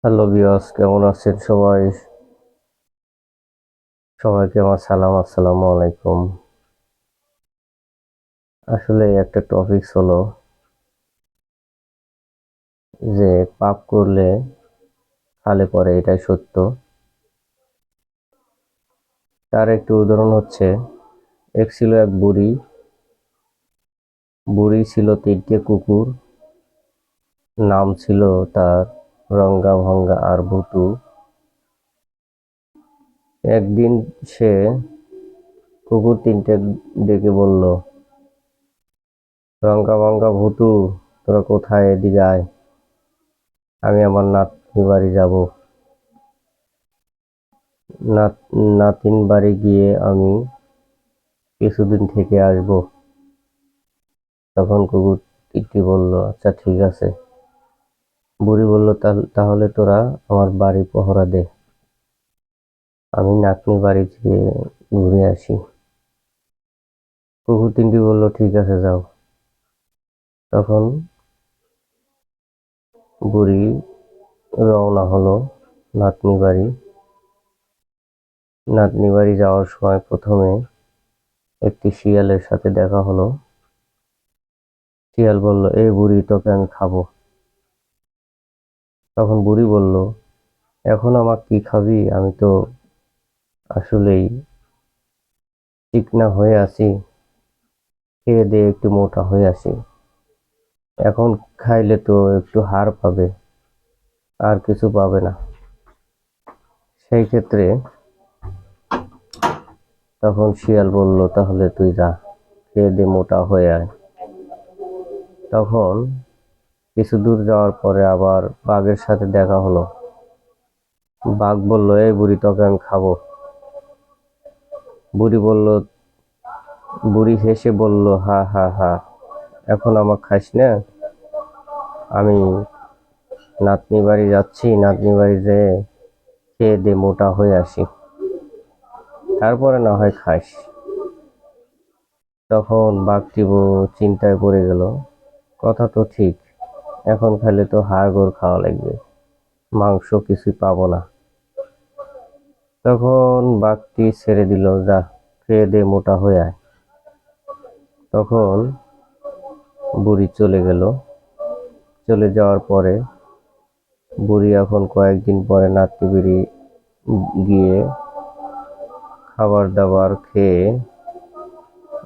Hello viewers, কেমন আছেন সবাই? সবাইকে আমার সালাম, আসসালামু আলাইকুম। আসলে একটা টপিক হলো যে পাপ করলে খালে পড়ে, এটাই সত্য। তার একটি উদাহরণ হচ্ছে, ছিল এক বুড়ি। বুড়ি ছিল তিনটে কুকুর। নাম ছিল তার রঙ্গা, ভঙ্গা আর ভুতু। একদিন সে কুকুর তিনটে ডেকে বলল, রঙ্গা, ভঙ্গা, ভুতু, তোরা কোথায়? এদিকে আয়, আমি আমার নাতনি বাড়ি যাব। নাতিন বাড়ি গিয়ে আমি কিছুদিন থেকে আসবো। তখন কুকুর টিকটি বলল, আচ্ছা ঠিক আছে। বুড়ি বলল, তাহলে তোরা আমার বাড়ি পহরা দে, আমি নাতনি বাড়ি থেকে ঘুরে আসি। কুকুর তিনটি বলল, ঠিক আছে, যাও। তখন বুড়ি রওনা হলো নাতনি বাড়ি। নাতনি বাড়ি যাওয়ার সময় প্রথমে একটি শিয়ালের সাথে দেখা হলো। শিয়াল বলল, এই বুড়ি, তোকে আমি খাবো। তখন বুড়ি বলল, এখন আমার কি খাবি? আমি তো আসলেই চিকনা হয়ে আছি, খেয়ে দিয়ে একটু মোটা হয়ে আসি। এখন খাইলে তো একটু হাড় পাবে, আর কিছু পাবে না। সেই ক্ষেত্রে তখন শিয়াল বলল, তাহলে তুই যা, খেয়ে দিয়ে মোটা হয়ে আয়। তখন কিছু দূর যাওয়ার পরে আবার বাঘের সাথে দেখা হলো। বাঘ বলল, এই বুড়ি, তোকে আমি খাবো। বুড়ি বলল বুড়ি হেসে বলল, হা হা হা, এখন আমাকে খাইস না। আমি নাতনি বাড়ি যাচ্ছি, নাতনি বাড়ি যেয়ে খেয়ে দিয়ে মোটা হয়ে আসি, তারপরে না হয় খাইস। তখন বাঘটি চিন্তায় পড়ে গেল, কথা তো ঠিক, এখন খাইলে তো হাড়-গোড় খাওয়া লাগবে, মাংস কিছুই পাবো না। তখন বাঘটি ছেড়ে দিল, যা, খেয়ে দিয়ে মোটা হয়ে আয়। তখন বুড়ি চলে গেল। চলে যাওয়ার পরে বুড়ি এখন কয়েকদিন পরে নাতনি বাড়ি গিয়ে খাবার দাবার খেয়ে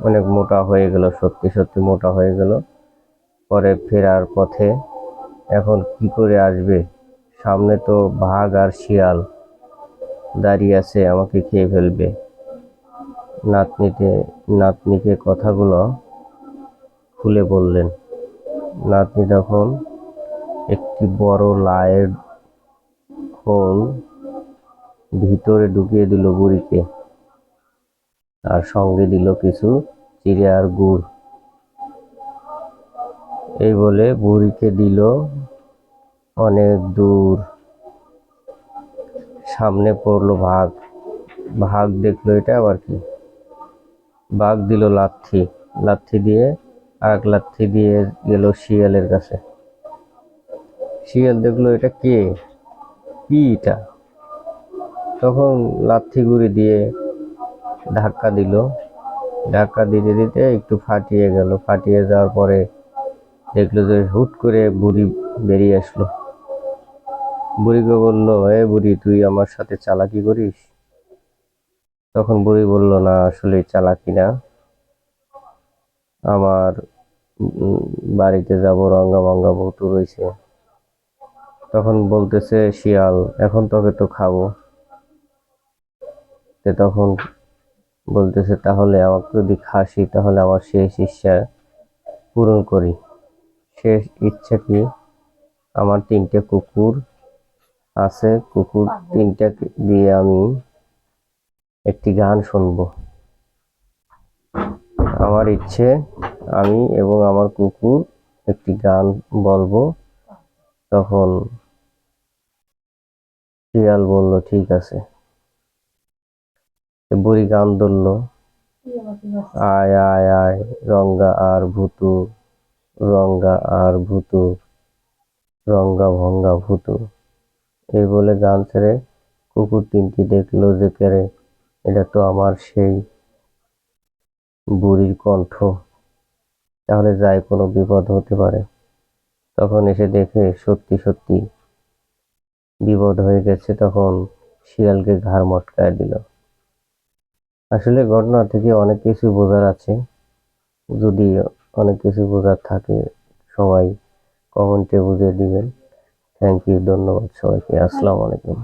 অনেক মোটা হয়ে গেল, সত্যি সত্যি মোটা হয়ে গেল। পরে ফেরার পথে এখন কি করে আসবে? সামনে তো বাঘ আর শিয়াল দাঁড়িয়ে আছে, আমাকে খেয়ে ফেলবে। নাতনিকে কথাগুলো খুলে বললেন। নাতনি তখন একটি বড় লায়ের খোল ভিতরে ঢুকিয়ে দিল বুড়িকে, আর সঙ্গে দিল কিছু চিড়ে আর গুড়। এই বলে বুড়িকে দিল অনেক দূর। সামনে পড়লো বাঘ। বাঘ দেখলো এটা আবার কি? বাঘ দিল লাথি। লাথি দিয়ে আর লাথি দিয়ে গেল শিয়ালের কাছে। শিয়াল দেখলো এটা কে, কি এটা? তখন লাথি গুড়ি দিয়ে ধাক্কা দিল। ধাক্কা দিতে দিতে একটু ফাটিয়ে গেল। ফাটিয়ে যাওয়ার পরে দেখলো যে হুট করে বুড়ি বেরিয়ে আসলো। বুড়িকে বলল, এ বুড়ি, তুই আমার সাথে চালাকি করিস? তখন বুড়ি বলল, না, আসলে চালাকি না, আমার বাড়িতে যাব, রঙ্গা ভঙ্গা ভুতু রয়েছে। তখন বলতেছে শিয়াল, এখন তোকে তো খাবো। তখন বলতেছে, তাহলে আমাকে যদি খাসি তাহলে আমার শেষ ইচ্ছা পূরণ করি। শেষ ইচ্ছা কি? আমার তিনটে কুকুর আছে, কুকুর তিনটা দিয়ে আমি একটি গান শুনবো। আমার ইচ্ছে, আমি এবং আমার কুকুর একটি গান বলবো। তখন শিয়াল বলল, ঠিক আছে। বুড়ি গান ধরলো, আয় আয় আয়, রঙ্গা আর ভুতু, রঙ্গা আর ভুতু, রঙ্গা ভঙ্গা ভুতু। এই বলে গান ছেড়ে কুকুর তিনটি দেখলো যে কেরে, এটা তো আমার সেই বুড়ির কণ্ঠ, তাহলে যাই কোনো বিপদ হতে পারে। তখন এসে দেখে সত্যি সত্যি বিপদ হয়ে গেছে, তখন শিয়ালকে ঘাড় মটকায় দিল। আসলে ঘটনা থেকে অনেক কিছু বোঝার আছে, যদি অনেক কিছু বোঝার থাকে সবাই কমেন্টে বুঝিয়ে দিবেন। থ্যাংক ইউ, ধন্যবাদ সবাইকে। আসসালামু আলাইকুম।